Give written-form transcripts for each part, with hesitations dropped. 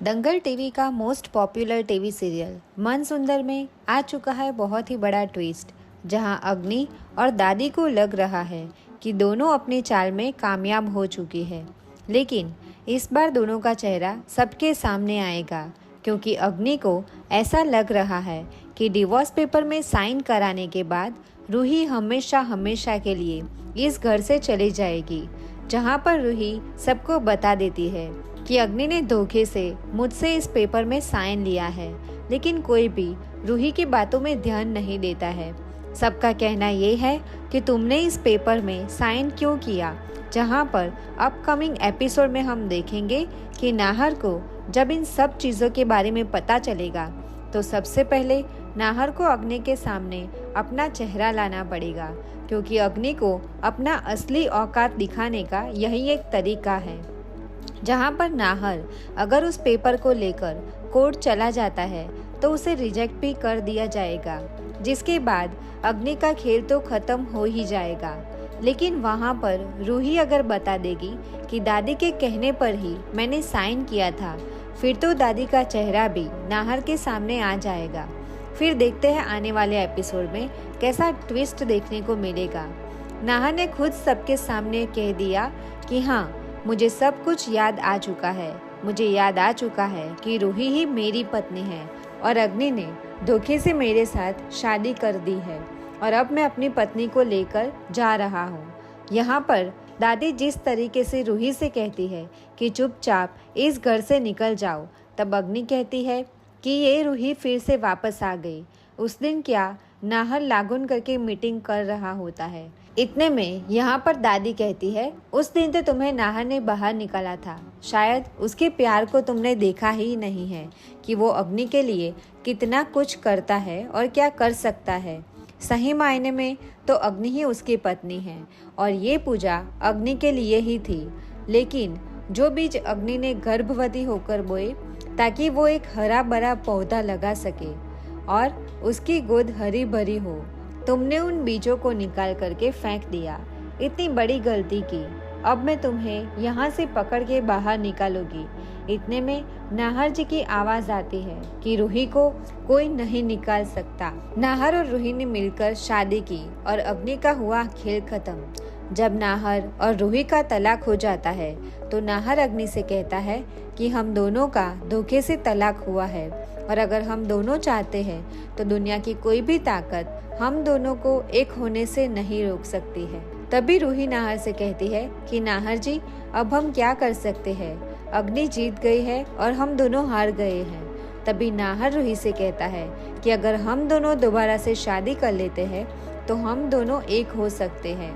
दंगल TV का most popular TV serial मन सुंदर में आ चुका है बहुत ही बड़ा ट्विस्ट, जहां अग्नि और दादी को लग रहा है कि दोनों अपनी चाल में कामयाब हो चुकी है। लेकिन इस बार दोनों का चेहरा सबके सामने आएगा, क्योंकि अग्नि को ऐसा लग रहा है कि डिवोर्स पेपर में साइन कराने के बाद रूही हमेशा हमेशा के लिए इस घर से चली जाएगी। जहां पर रूही सबको बता देती है कि अग्नि ने धोखे से मुझसे इस पेपर में साइन लिया है, लेकिन कोई भी रूही की बातों में ध्यान नहीं देता है। सबका कहना ये है कि तुमने इस पेपर में साइन क्यों किया। जहां पर अपकमिंग एपिसोड में हम देखेंगे कि नाहर को जब इन सब चीज़ों के बारे में पता चलेगा तो सबसे पहले नाहर को अग्नि के सामने अपना चेहरा लाना पड़ेगा, क्योंकि अग्नि को अपना असली औकात दिखाने का यही एक तरीका है। जहां पर नाहर अगर उस पेपर को लेकर कोर्ट चला जाता है तो उसे रिजेक्ट भी कर दिया जाएगा, जिसके बाद अग्नि का खेल तो खत्म हो ही जाएगा। लेकिन वहां पर रूही अगर बता देगी कि दादी के कहने पर ही मैंने साइन किया था, फिर तो दादी का चेहरा भी नाहर के सामने आ जाएगा। फिर देखते हैं आने वाले एपिसोड में कैसा ट्विस्ट देखने को मिलेगा। नाहर ने खुद सबके सामने कह दिया कि हाँ, मुझे सब कुछ याद आ चुका है। मुझे याद आ चुका है कि रूही ही मेरी पत्नी है और अग्नि ने धोखे से मेरे साथ शादी कर दी है और अब मैं अपनी पत्नी को लेकर जा रहा हूँ। यहाँ पर दादी जिस तरीके से रूही से कहती है कि चुपचाप इस घर से निकल जाओ, तब अग्नि कहती है कि ये रूही फिर से वापस आ गई। उस दिन क्या नाहर लागून करके मीटिंग कर रहा होता है। इतने में यहाँ पर दादी कहती है, उस दिन तो तुम्हें नाहर ने बाहर निकाला था, शायद उसके प्यार को तुमने देखा ही नहीं है कि वो अग्नि के लिए कितना कुछ करता है और क्या कर सकता है। सही मायने में तो अग्नि ही उसकी पत्नी है और ये पूजा अग्नि के लिए ही थी। लेकिन जो बीज अग्नि ने गर्भवती होकर बोए ताकि वो एक हरा भरा पौधा लगा सके और उसकी गोद हरी भरी हो, तुमने उन बीजों को निकाल करके फेंक दिया। इतनी बड़ी गलती की, अब मैं तुम्हें यहाँ से पकड़ के बाहर निकालूंगी। इतने में नाहर जी की आवाज़ आती है कि रूही को कोई नहीं निकाल सकता। नाहर और रूही ने मिलकर शादी की और अग्नि का हुआ खेल खत्म। जब नाहर और रूही का तलाक हो जाता है तो नाहर अग्नि से कहता है कि हम दोनों का धोखे से तलाक हुआ है और अगर हम दोनों चाहते हैं तो दुनिया की कोई भी ताकत हम दोनों को एक होने से नहीं रोक सकती है। तभी रूही नाहर से कहती है कि नाहर जी, अब हम क्या कर सकते हैं, अग्नि जीत गई है और हम दोनों हार गए हैं। तभी नाहर रूही से कहता है कि अगर हम दोनों दोबारा से शादी कर लेते हैं तो हम दोनों एक हो सकते हैं।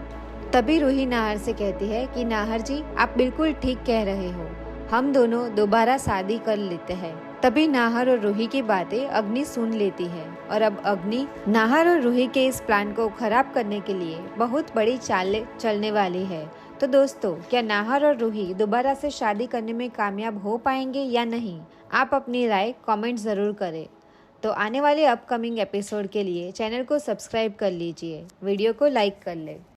तभी रूही नाहर से कहती है कि नाहर जी, आप बिल्कुल ठीक कह रहे हो, हम दोनों दोबारा शादी कर लेते हैं। तभी नाहर और रूही की बातें अग्नि सुन लेती है और अब अग्नि नाहर और रूही के इस प्लान को खराब करने के लिए बहुत बड़ी चाल चलने वाली है। तो दोस्तों, क्या नाहर और रूही दोबारा से शादी करने में कामयाब हो पाएंगे या नहीं? आप अपनी राय कमेंट ज़रूर करें। तो आने वाले अपकमिंग एपिसोड के लिए चैनल को सब्सक्राइब कर लीजिए, वीडियो को लाइक कर ले।